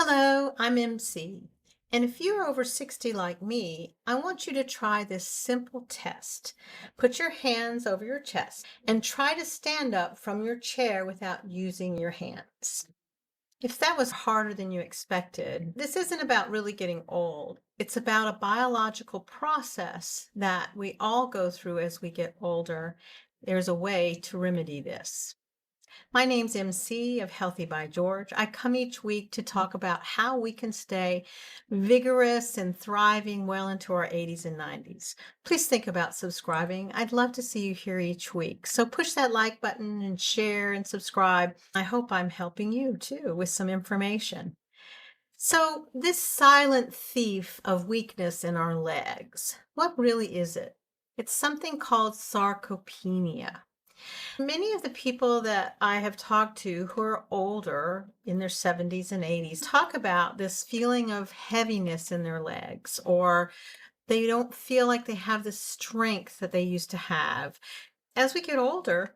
Hello, I'm MC. And if you're over 60 like me, I want you to try this simple test. Put your hands over your chest and try to stand up from your chair without using your hands. If that was harder than you expected, this isn't about really getting old. It's about a biological process that we all go through as we get older. There's a way to remedy this. My name's MC of Healthy by George. I come each week to talk about how we can stay vigorous and thriving well into our 80s and 90s. Please think about subscribing. I'd love to see you here each week. So push that like button and share and subscribe. I hope I'm helping you too with some information. So, this silent thief of weakness in our legs, what really is it? It's something called sarcopenia. Many of the people that I have talked to who are older in their 70s and 80s talk about this feeling of heaviness in their legs, or they don't feel like they have the strength that they used to have. As we get older,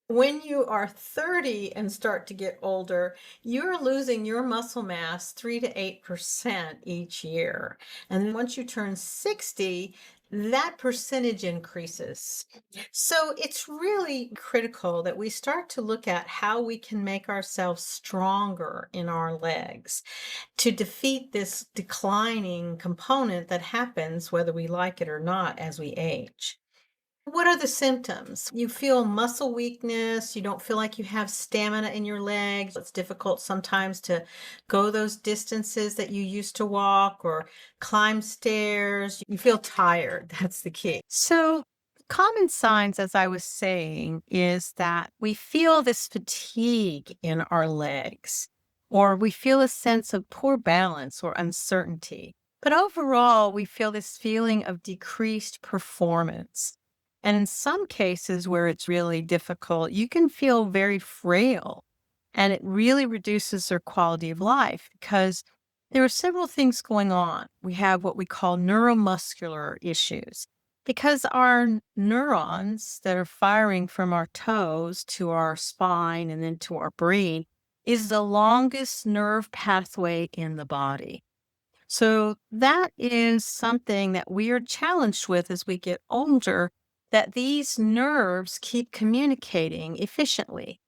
when you are 30 and start to get older, you're losing your muscle mass 3 to 8% each year. And then once you turn 60, that percentage increases. So it's really critical that we start to look at how we can make ourselves stronger in our legs to defeat this declining component that happens whether we like it or not as we age. What are the symptoms? You feel muscle weakness, you don't feel like you have stamina in your legs. It's difficult sometimes to go those distances that you used to walk or climb stairs. You feel tired. That's the key. So, common signs, as I was saying, is that we feel this fatigue in our legs, or we feel a sense of poor balance or uncertainty. But overall, we feel this feeling of decreased performance. And in some cases where it's really difficult, you can feel very frail, and it really reduces their quality of life because there are several things going on. We have what we call neuromuscular issues because our neurons that are firing from our toes to our spine and then to our brain is the longest nerve pathway in the body. So that is something that we are challenged with as we get older, that these nerves keep communicating efficiently.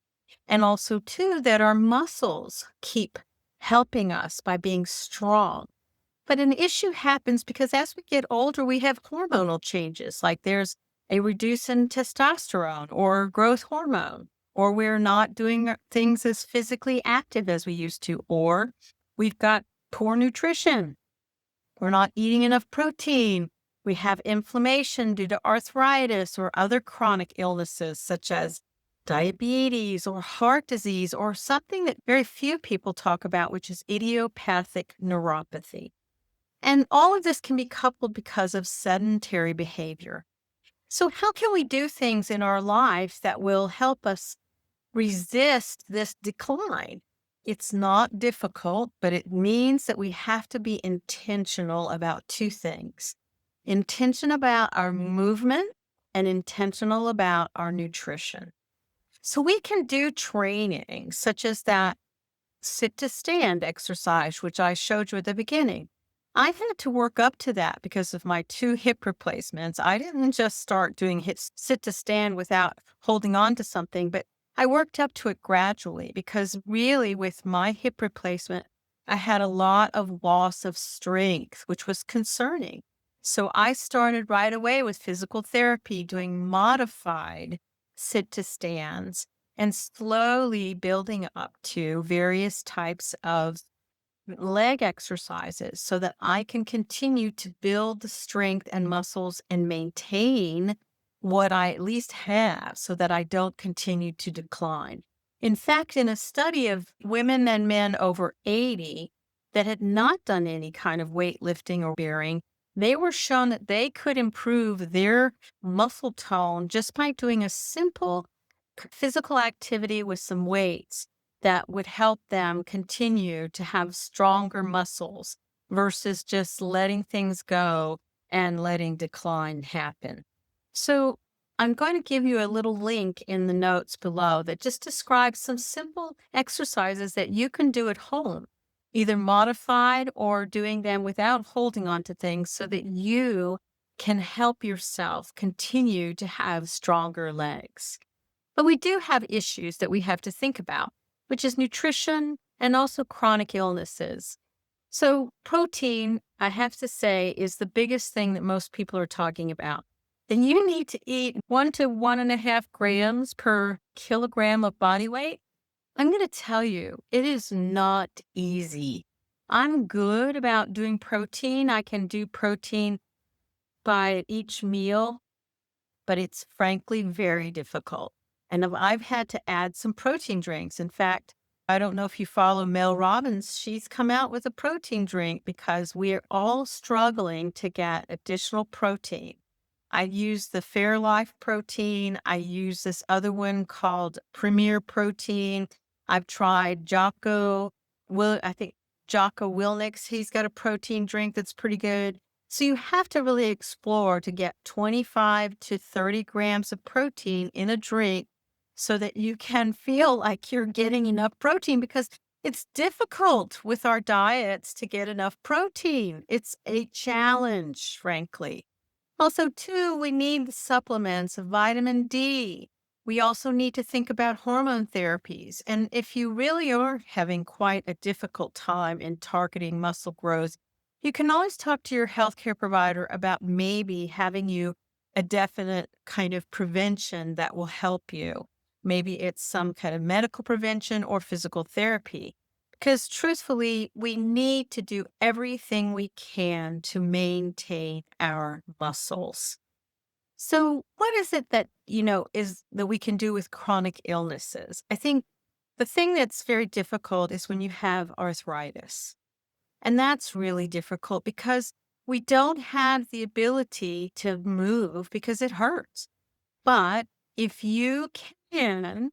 And also, too, that our muscles keep helping us by being strong. But an issue happens because as we get older, we have hormonal changes, like there's a reduce in testosterone or growth hormone, or we're not doing things as physically active as we used to, or we've got poor nutrition. We're not eating enough protein. We have inflammation due to arthritis or other chronic illnesses such as diabetes or heart disease or something that very few people talk about, which is idiopathic neuropathy. And all of this can be coupled because of sedentary behavior. So, how can we do things in our lives that will help us resist this decline? It's not difficult, but it means that we have to be intentional about two things: intention about our movement and intentional about our nutrition. So, we can do training such as that sit to stand exercise, which I showed you at the beginning. I had to work up to that because of my two hip replacements. I didn't just start doing sit to stand without holding on to something, but I worked up to it gradually because really, with my hip replacement, I had a lot of loss of strength, which was concerning. So I started right away with physical therapy, doing modified sit to stands and slowly building up to various types of leg exercises so that I can continue to build the strength and muscles and maintain what I at least have so that I don't continue to decline. In fact, in a study of women and men over 80 that had not done any kind of weightlifting or bearing, they were shown that they could improve their muscle tone just by doing a simple physical activity with some weights that would help them continue to have stronger muscles versus just letting things go and letting decline happen. So, I'm going to give you a little link in the notes below that just describes some simple exercises that you can do at home either modified or doing them without holding on to things so that you can help yourself continue to have stronger legs. But we do have issues that we have to think about, which is nutrition and also chronic illnesses. So, protein, I have to say, is the biggest thing that most people are talking about. And you need to eat 1 to 1.5 grams per kilogram of body weight. I'm going to tell you, it is not easy. I'm good about doing protein. I can do protein by each meal, but it's frankly very difficult. And I've had to add some protein drinks. In fact, I don't know if you follow Mel Robbins. She's come out with a protein drink because we're all struggling to get additional protein. I use the Fairlife protein. I use this other one called Premier Protein. I've tried I think Jocko Willnick's. He's got a protein drink that's pretty good. So you have to really explore to get 25 to 30 grams of protein in a drink so that you can feel like you're getting enough protein because it's difficult with our diets to get enough protein. It's a challenge, frankly. Also, too, we need the supplements of vitamin D. We also need to think about hormone therapies. And if you really are having quite a difficult time in targeting muscle growth, you can always talk to your healthcare provider about maybe having you a definite kind of prevention that will help you. Maybe it's some kind of medical prevention or physical therapy. Because truthfully, we need to do everything we can to maintain our muscles. So, what is it that, is that we can do with chronic illnesses? I think the thing that's very difficult is when you have arthritis. And that's really difficult because we don't have the ability to move because it hurts. But if you can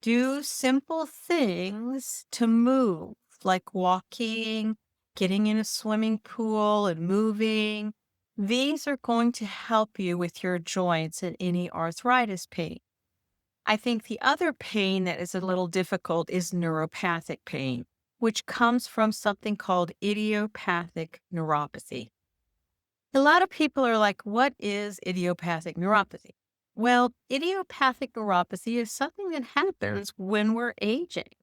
do simple things to move, like walking, getting in a swimming pool and moving. These are going to help you with your joints and any arthritis pain. I think the other pain that is a little difficult is neuropathic pain, which comes from something called idiopathic neuropathy. A lot of people are like, what is idiopathic neuropathy? Well, idiopathic neuropathy is something that happens when we're aging.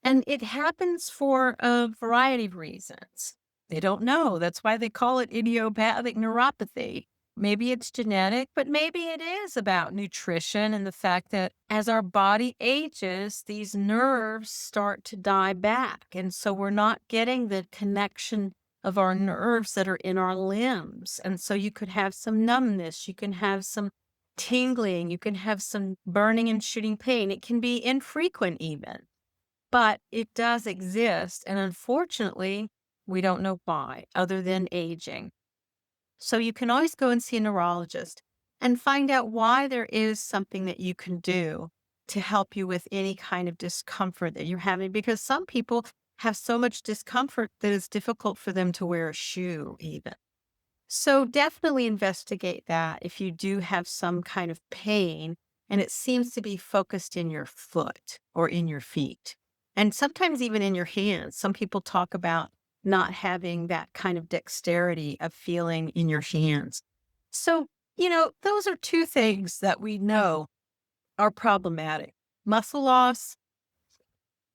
And it happens for a variety of reasons. They don't know. That's why they call it idiopathic neuropathy. Maybe it's genetic, but maybe it is about nutrition and the fact that as our body ages, these nerves start to die back. And so we're not getting the connection of our nerves that are in our limbs. And so you could have some numbness, you can have some tingling, you can have some burning and shooting pain. It can be infrequent even, but it does exist. And unfortunately, we don't know why other than aging. So you can always go and see a neurologist and find out why there is something that you can do to help you with any kind of discomfort that you're having, because some people have so much discomfort that it's difficult for them to wear a shoe even. So definitely investigate that if you do have some kind of pain and it seems to be focused in your foot or in your feet, and sometimes even in your hands. Some people talk about not having that kind of dexterity of feeling in your hands. So, those are two things that we know are problematic: muscle loss,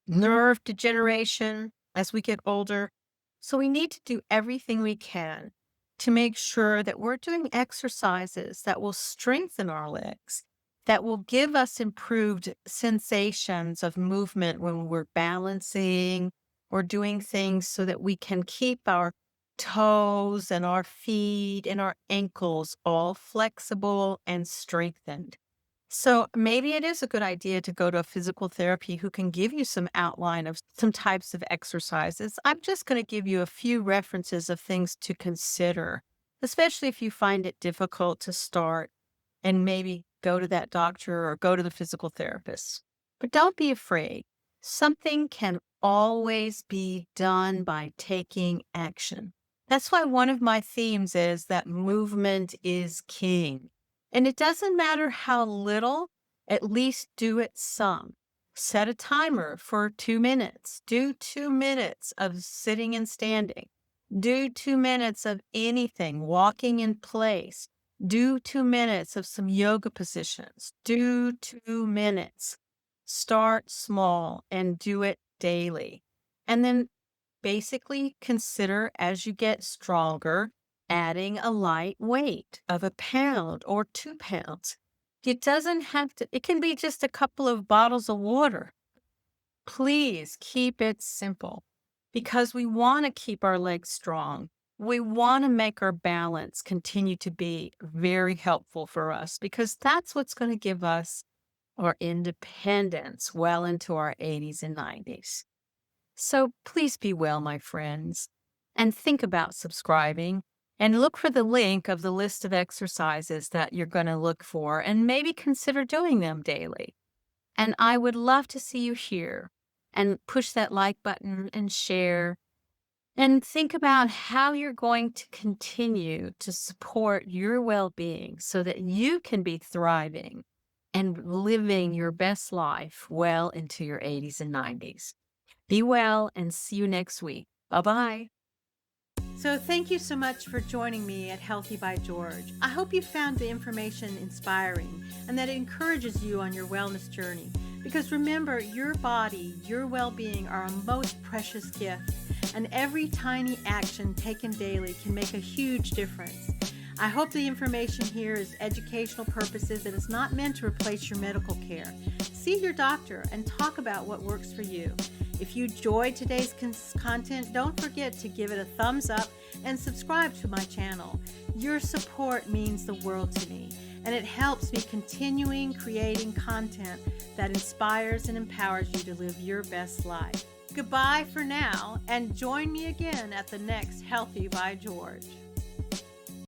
nerve degeneration as we get older. So we need to do everything we can to make sure that we're doing exercises that will strengthen our legs, that will give us improved sensations of movement when we're balancing or doing things so that we can keep our toes and our feet and our ankles all flexible and strengthened. So maybe it is a good idea to go to a physical therapy who can give you some outline of some types of exercises. I'm just going to give you a few references of things to consider, especially if you find it difficult to start and maybe go to that doctor or go to the physical therapist. But don't be afraid. Something can always be done by taking action. That's why one of my themes is that movement is king. And it doesn't matter how little, at least do it some. Set a timer for 2 minutes. Do 2 minutes of sitting and standing. Do 2 minutes of anything, walking in place. Do 2 minutes of some yoga positions. Do 2 minutes. Start small and do it daily. And then basically consider as you get stronger, adding a light weight of a pound or 2 pounds. It doesn't have to, it can be just a couple of bottles of water. Please keep it simple because we want to keep our legs strong. We want to make our balance continue to be very helpful for us because that's what's going to give us our independence well into our 80s and 90s. So please be well, my friends, and think about subscribing and look for the link of the list of exercises that you're going to look for and maybe consider doing them daily. And I would love to see you here and push that like button and share and think about how you're going to continue to support your well-being so that you can be thriving and living your best life well into your 80s and 90s. Be well and see you next week. Bye-bye. So thank you so much for joining me at Healthy by George. I hope you found the information inspiring and that it encourages you on your wellness journey. Because remember, your body, your well-being are a most precious gift, and every tiny action taken daily can make a huge difference. I hope the information here is educational purposes and is not meant to replace your medical care. See your doctor and talk about what works for you. If you enjoyed today's content, don't forget to give it a thumbs up and subscribe to my channel. Your support means the world to me, and it helps me continuing creating content that inspires and empowers you to live your best life. Goodbye for now, and join me again at the next Healthy by George.